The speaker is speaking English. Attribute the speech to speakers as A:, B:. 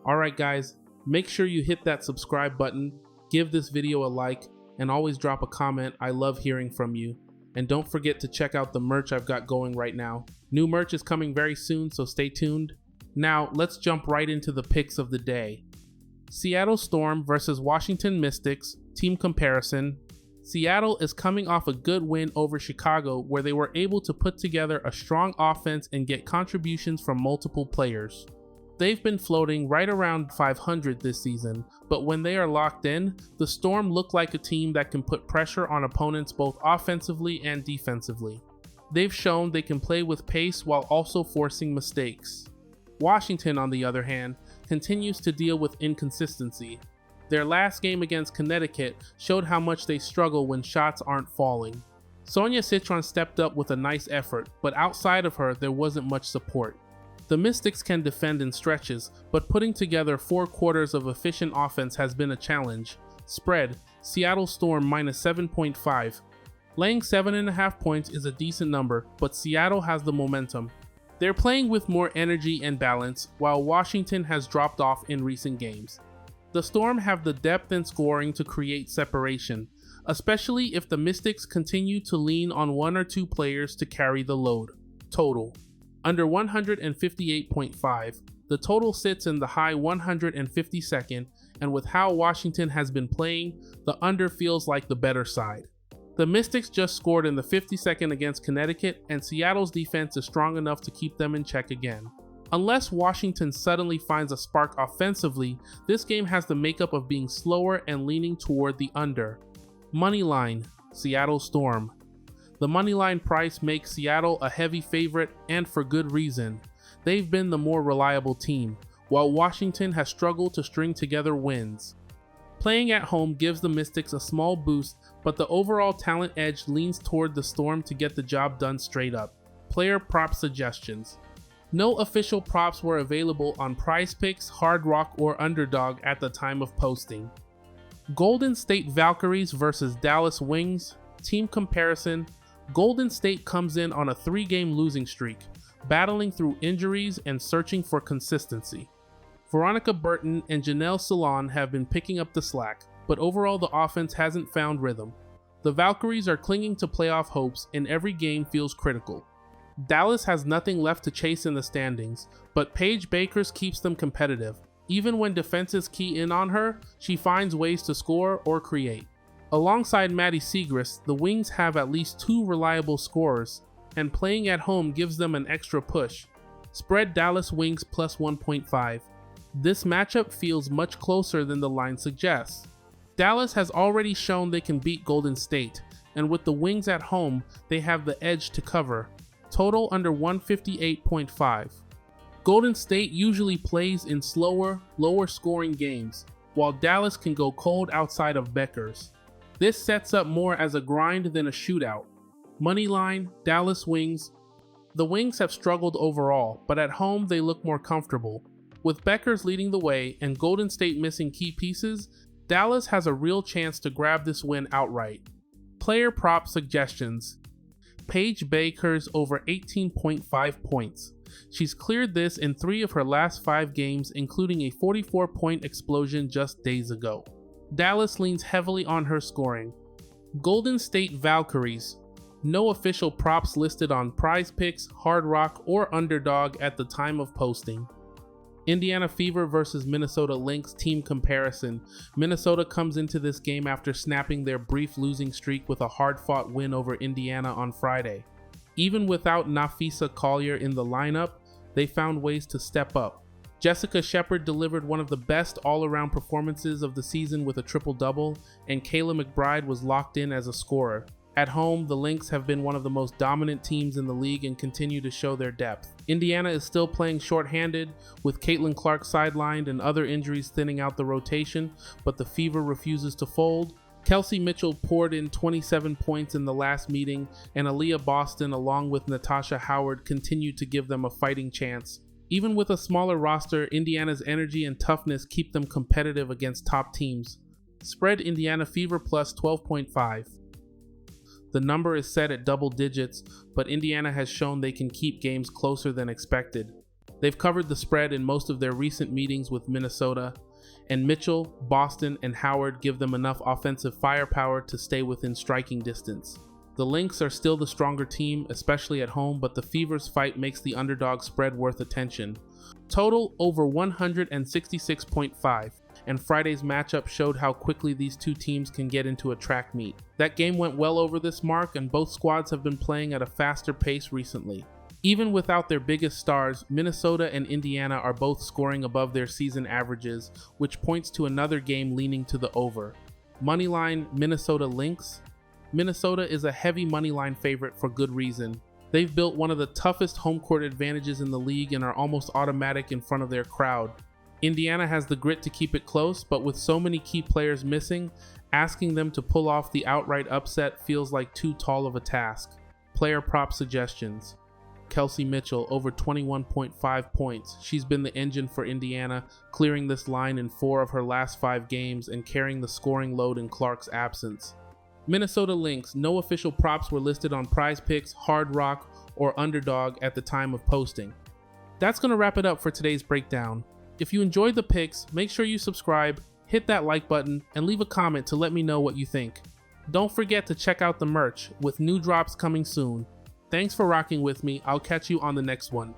A: Alright guys, make sure you hit that subscribe button, give this video a like, and always drop a comment. I love hearing from you. And don't forget to check out the merch I've got going right now. New merch is coming very soon, so stay tuned. Now, let's jump right into the picks of the day. Seattle Storm versus Washington Mystics, team comparison. Seattle is coming off a good win over Chicago where they were able to put together a strong offense and get contributions from multiple players. They've been floating right around 500 this season, but when they are locked in, the Storm look like a team that can put pressure on opponents both offensively and defensively. They've shown they can play with pace while also forcing mistakes. Washington, on the other hand, continues to deal with inconsistency. Their last game against Connecticut showed how much they struggle when shots aren't falling. Sonia Citron stepped up with a nice effort, but outside of her, there wasn't much support. The Mystics can defend in stretches, but putting together 4 quarters of efficient offense has been a challenge. Spread, Seattle Storm minus 7.5. Laying 7.5 points is a decent number, but Seattle has the momentum. They're playing with more energy and balance, while Washington has dropped off in recent games. The Storm have the depth and scoring to create separation, especially if the Mystics continue to lean on 1 or 2 players to carry the load. Total. Under 158.5, the total sits in the high 152nd, and with how Washington has been playing, the under feels like the better side. The Mystics just scored in the 52nd against Connecticut, and Seattle's defense is strong enough to keep them in check again. Unless Washington suddenly finds a spark offensively, this game has the makeup of being slower and leaning toward the under. Moneyline, Seattle Storm. The Moneyline price makes Seattle a heavy favorite, and for good reason. They've been the more reliable team, while Washington has struggled to string together wins. Playing at home gives the Mystics a small boost, but the overall talent edge leans toward the Storm to get the job done straight up. Player prop suggestions. No official props were available on PrizePicks, Hard Rock, or Underdog at the time of posting. Golden State Valkyries versus Dallas Wings, team comparison. Golden State comes in on a 3-game losing streak, battling through injuries and searching for consistency. Veronica Burton and Janelle Salon have been picking up the slack, but overall the offense hasn't found rhythm. The Valkyries are clinging to playoff hopes and every game feels critical. Dallas has nothing left to chase in the standings, but Paige Bakers keeps them competitive. Even when defenses key in on her, she finds ways to score or create. Alongside Maddie Siegrist, the Wings have at least 2 reliable scorers, and playing at home gives them an extra push. Spread Dallas Wings plus 1.5. This matchup feels much closer than the line suggests. Dallas has already shown they can beat Golden State, and with the Wings at home, they have the edge to cover. Total under 158.5. Golden State usually plays in slower, lower scoring games, while Dallas can go cold outside of Becker's. This sets up more as a grind than a shootout. Moneyline, Dallas Wings. The Wings have struggled overall, but at home they look more comfortable. With Becker's leading the way and Golden State missing key pieces, Dallas has a real chance to grab this win outright. Player prop suggestions. Paige Bakers over 18.5 points. She's cleared this in 3 of her last 5 games, including a 44-point explosion just days ago. Dallas leans heavily on her scoring. Golden State Valkyries. No official props listed on PrizePicks, Hard Rock, or Underdog at the time of posting. Indiana Fever versus Minnesota Lynx, team comparison. Minnesota comes into this game after snapping their brief losing streak with a hard-fought win over Indiana on Friday. Even without Nafisa Collier in the lineup, they found ways to step up. Jessica Shepard delivered one of the best all-around performances of the season with a triple-double, and Kayla McBride was locked in as a scorer. At home, the Lynx have been one of the most dominant teams in the league and continue to show their depth. Indiana is still playing short-handed, with Caitlin Clark sidelined and other injuries thinning out the rotation, but the Fever refuses to fold. Kelsey Mitchell poured in 27 points in the last meeting, and Aaliyah Boston along with Natasha Howard continued to give them a fighting chance. Even with a smaller roster, Indiana's energy and toughness keep them competitive against top teams. Spread Indiana Fever plus 12.5. The number is set at double digits, but Indiana has shown they can keep games closer than expected. They've covered the spread in most of their recent meetings with Minnesota, and Mitchell, Boston, and Howard give them enough offensive firepower to stay within striking distance. The Lynx are still the stronger team, especially at home, but the Fever's fight makes the underdog spread worth attention. Total over 166.5, and Friday's matchup showed how quickly these two teams can get into a track meet. That game went well over this mark, and both squads have been playing at a faster pace recently. Even without their biggest stars, Minnesota and Indiana are both scoring above their season averages, which points to another game leaning to the over. Moneyline Minnesota Lynx. Minnesota is a heavy moneyline favorite for good reason. They've built one of the toughest home court advantages in the league and are almost automatic in front of their crowd. Indiana has the grit to keep it close, but with so many key players missing, asking them to pull off the outright upset feels like too tall of a task. Player prop suggestions. Kelsey Mitchell over 21.5 points. She's been the engine for Indiana, clearing this line in 4 of her last 5 games and carrying the scoring load in Clark's absence. Minnesota Lynx, no official props were listed on Prize Picks, Hard Rock, or Underdog at the time of posting. That's going to wrap it up for today's breakdown. If you enjoyed the picks, make sure you subscribe, hit that like button, and leave a comment to let me know what you think. Don't forget to check out the merch, with new drops coming soon. Thanks for rocking with me. I'll catch you on the next one.